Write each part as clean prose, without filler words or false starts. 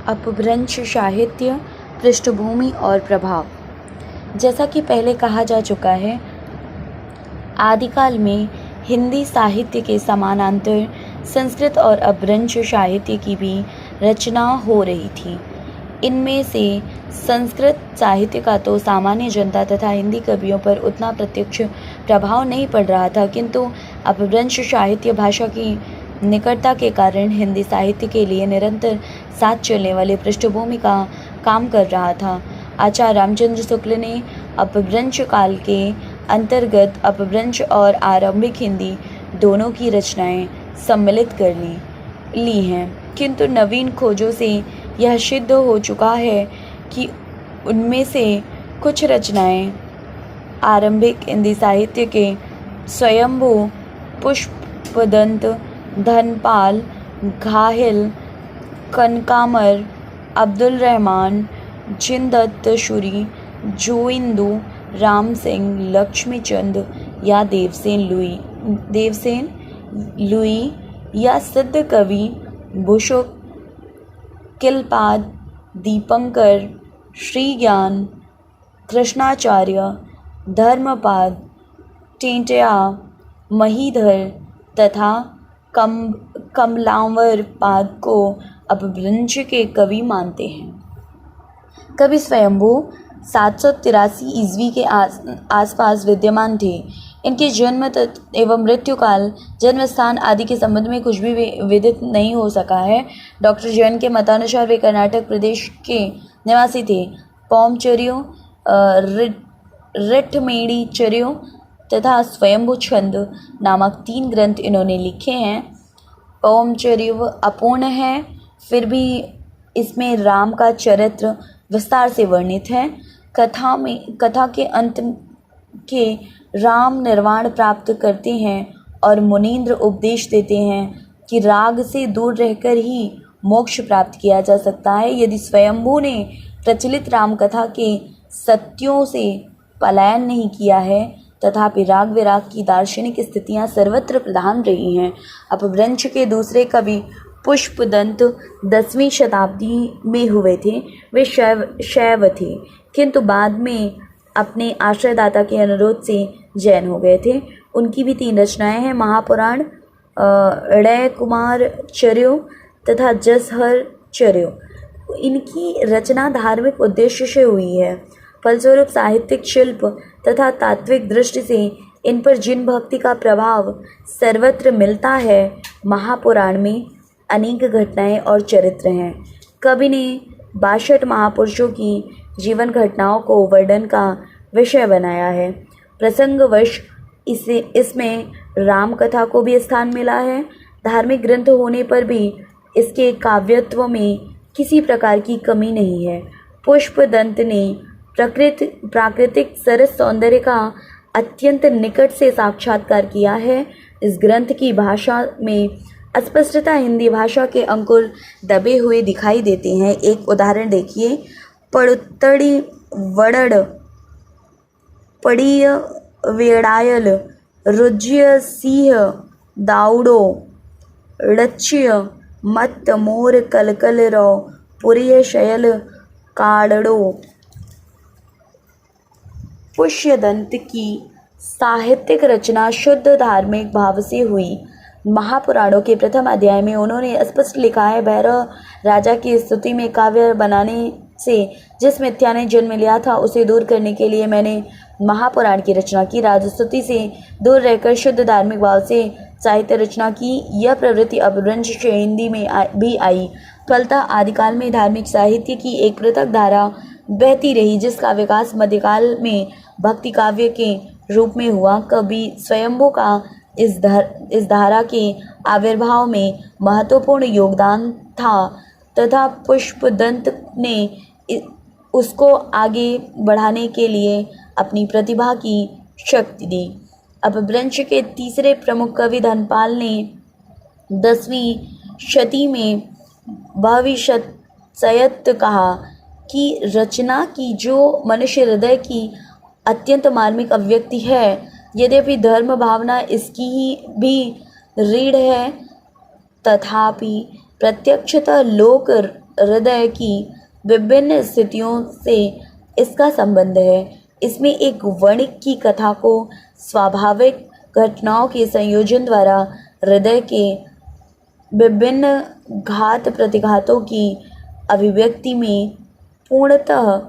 अपभ्रंश साहित्य, पृष्ठभूमि और प्रभाव। जैसा कि पहले कहा जा चुका है, आदिकाल में हिंदी साहित्य के समानांतर संस्कृत और अपभ्रंश साहित्य की भी रचना हो रही थी। इनमें से संस्कृत साहित्य का तो सामान्य जनता तथा हिंदी कवियों पर उतना प्रत्यक्ष प्रभाव नहीं पड़ रहा था, किंतु अपभ्रंश साहित्य भाषा की निकटता के कारण हिंदी साहित्य के लिए निरंतर साथ चलने वाले पृष्ठभूमि का काम कर रहा था। आचार्य रामचंद्र शुक्ल ने अपभ्रंश काल के अंतर्गत अपभ्रंश और आरंभिक हिंदी दोनों की रचनाएं सम्मिलित कर ली हैं, किंतु नवीन खोजों से यह सिद्ध हो चुका है कि उनमें से कुछ रचनाएं आरंभिक हिंदी साहित्य के स्वयंभू, पुष्पदंत, धनपाल, घाहिल, कनकामर, अब्दुल रहमान, जिनदत्तशूरी, जोइंदू, राम सिंह, लक्ष्मीचंद या देवसेन लुई या सिद्ध कवि बुशो किलपाद, दीपंकर, श्रीज्ञान, कृष्णाचार्य, धर्मपाद, टेंटया, महीधर तथा कमलावर पाद को अपभ्रंश के कवि मानते हैं। कवि स्वयंभू 783 ईस्वी के आसपास विद्यमान थे। इनके जन्म एवं मृत्यु काल, जन्म स्थान आदि के संबंध में कुछ भी विदित नहीं हो सका है। डॉक्टर जैन के मतानुसार वे कर्नाटक प्रदेश के निवासी थे। पौमचर्यो, रिठमेणीचर्यो तथा स्वयंभू छंद नामक 3 ग्रंथ इन्होंने लिखे हैं। पौमचर्यो अपूर्ण है, फिर भी इसमें राम का चरित्र विस्तार से वर्णित है। कथा के अंत के राम निर्वाण प्राप्त करते हैं और मुनींद्र उपदेश देते हैं कि राग से दूर रहकर ही मोक्ष प्राप्त किया जा सकता है। यदि स्वयंभू ने प्रचलित राम कथा के सत्यों से पलायन नहीं किया है, तथापि राग विराग की दार्शनिक स्थितियां सर्वत्र प्रधान रही हैं। अपभ्रंश के दूसरे कवि पुष्पदंत 10वीं शताब्दी में हुए थे। वे शैव थे, किंतु बाद में अपने आश्रयदाता के अनुरोध से जैन हो गए थे। उनकी भी 3 रचनाएं हैं, महापुराण, ड़य कुमार चर्यो तथा जसहर चर्यो। इनकी रचना धार्मिक उद्देश्य से हुई है। फलस्वरूप साहित्यिक शिल्प तथा तात्विक दृष्टि से इन पर जिन भक्ति का प्रभाव सर्वत्र मिलता है, महापुराण में अनेक घटनाएं और चरित्र हैं। कवि ने 62 महापुरुषों की जीवन घटनाओं को वर्णन का विषय बनाया है। प्रसंगवश इसमें राम कथा को भी स्थान मिला है। धार्मिक ग्रंथ होने पर भी इसके काव्यत्व में किसी प्रकार की कमी नहीं है। पुष्पदंत ने प्राकृतिक सरस सौंदर्य का अत्यंत निकट से साक्षात्कार किया है। इस ग्रंथ की भाषा में अस्पष्टता हिंदी भाषा के अंकुर दबे हुए दिखाई देते हैं। एक उदाहरण देखिए, पड़ुत्तड़ी वड़ड़, पड़िय वेड़ायल, रुज्य सिंह दाउडो, ड़च्य मत मोर कलकल रो, पुरिय शयल काड़ो। पुष्यदंत की साहित्यिक रचना शुद्ध धार्मिक भाव से हुई। महापुराणों के प्रथम अध्याय में उन्होंने स्पष्ट लिखा है, भैरव राजा की स्तुति में काव्य बनाने से जिस मिथ्या ने जन्म लिया था, उसे दूर करने के लिए मैंने महापुराण की रचना की। राजस्तुति से दूर रहकर शुद्ध धार्मिक भाव से साहित्य रचना की। यह प्रवृत्ति अपभ्रंश से हिंदी में भी आई। फलतः आदिकाल में धार्मिक साहित्य की एक पृथक धारा बहती रही, जिसका विकास मध्यकाल में भक्ति काव्य के रूप में हुआ। कवि स्वयंभू का इस धारा के आविर्भाव में महत्वपूर्ण योगदान था तथा पुष्पदंत ने उसको आगे बढ़ाने के लिए अपनी प्रतिभा की शक्ति दी। अपभ्रंश के तीसरे प्रमुख कवि धनपाल ने 10वीं शती में भविष्यत कहा कि रचना की जो मनुष्य हृदय की अत्यंत मार्मिक अभिव्यक्ति है, यद्यपि धर्म भावना इसकी ही भी रीढ़ है, तथापि प्रत्यक्षतः लोक हृदय की विभिन्न स्थितियों से इसका संबंध है। इसमें एक वर्णिक की कथा को स्वाभाविक घटनाओं के संयोजन द्वारा हृदय के विभिन्न घात प्रतिघातों की अभिव्यक्ति में पूर्णतः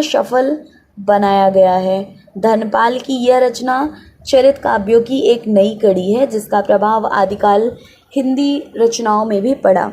सफल बनाया गया है। धनपाल की यह रचना चरित काव्यों की एक नई कड़ी है जिसका प्रभाव आदिकाल हिंदी रचनाओं में भी पड़ा।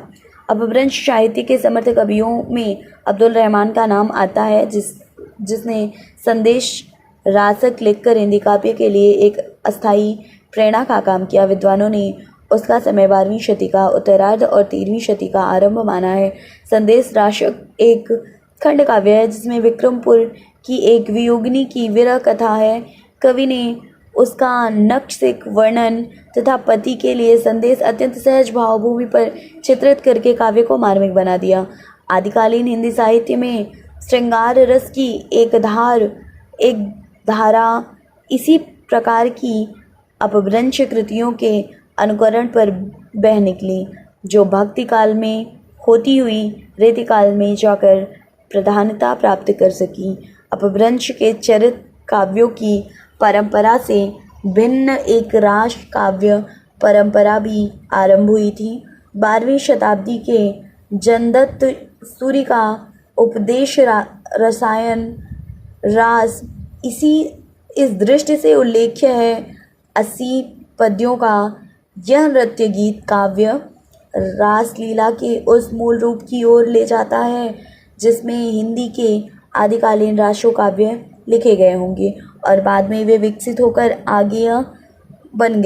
अपभ्रंश साहित्य के समर्थ कवियों में अब्दुल रहमान का नाम आता है जिसने संदेश रासक लिखकर हिंदी काव्य के लिए एक अस्थायी प्रेरणा का काम किया। विद्वानों ने उसका समय 12वीं शती का उत्तरार्ध और 13वीं शती का आरंभ माना है। संदेश रासक एक खंड काव्य है जिसमें विक्रमपुर की एक वियोगिनी की विरह कथा है। कवि ने उसका नक्सिक वर्णन तथा पति के लिए संदेश अत्यंत सहज भावभूमि पर चित्रित करके काव्य को मार्मिक बना दिया। आदिकालीन हिंदी साहित्य में श्रृंगार रस की एक धारा इसी प्रकार की अपभ्रंश कृतियों के अनुकरण पर बह निकली, जो भक्ति काल में होती हुई रीतिकाल में जाकर प्रधानता प्राप्त कर सकी। अपभ्रंश के चरित काव्यों की परंपरा से भिन्न एक रास काव्य परंपरा भी आरंभ हुई थी। 12वीं शताब्दी के जनदत्त सूरि का उपदेश रसायन रास इस दृष्टि से उल्लेख्य है। 80 पद्यों का यह नृत्य गीत काव्य रासलीला के उस मूल रूप की ओर ले जाता है जिसमें हिंदी के आदिकालीन रासो काव्य लिखे गए होंगे और बाद में वे विकसित होकर अज्ञेय बन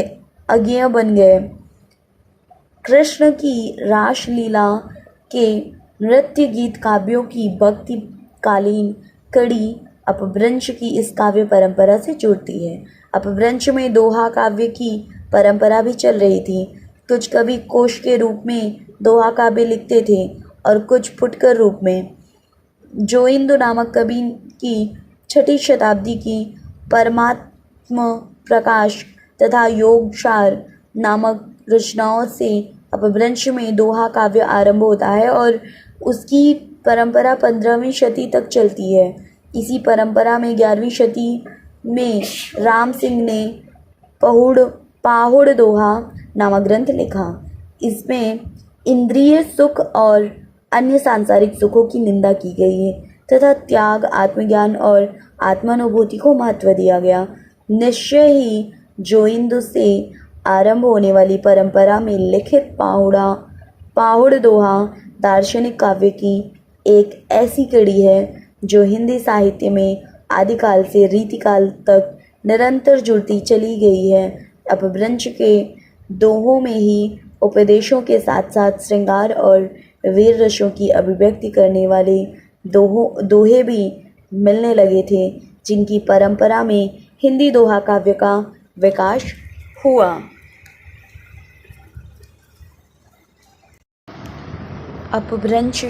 गए। कृष्ण की रासलीला के नृत्य गीत काव्यों की भक्तिकालीन कड़ी अपभ्रंश की इस काव्य परंपरा से जुड़ती है। अपभ्रंश में दोहा काव्य की परंपरा भी चल रही थी। कुछ कवि कोश के रूप में दोहा काव्य लिखते थे और कुछ फुटकर रूप में। जोइंदु नामक कवि की 6ठी शताब्दी की परमात्म प्रकाश तथा योगसार नामक रचनाओं से अपभ्रंश में दोहा काव्य आरंभ होता है और उसकी परंपरा 15वीं शती तक चलती है। इसी परंपरा में 11वीं शती में राम सिंह ने पाहुड़ दोहा नामक ग्रंथ लिखा। इसमें इंद्रिय सुख और अन्य सांसारिक सुखों की निंदा की गई है तथा त्याग, आत्मज्ञान और आत्मानुभूति को महत्व दिया गया। निश्चय ही जोइंदु से आरंभ होने वाली परंपरा में लिखित पाहुड़ दोहा दार्शनिक काव्य की एक ऐसी कड़ी है जो हिंदी साहित्य में आदिकाल से रीतिकाल तक निरंतर जुड़ती चली गई है। अपभ्रंश के दोहों में ही उपदेशों के साथ साथ श्रृंगार और वीर रसों की अभिव्यक्ति करने वाले दोहे भी मिलने लगे थे, जिनकी परंपरा में हिंदी दोहा काव्य का विकास हुआ। अपभ्रंश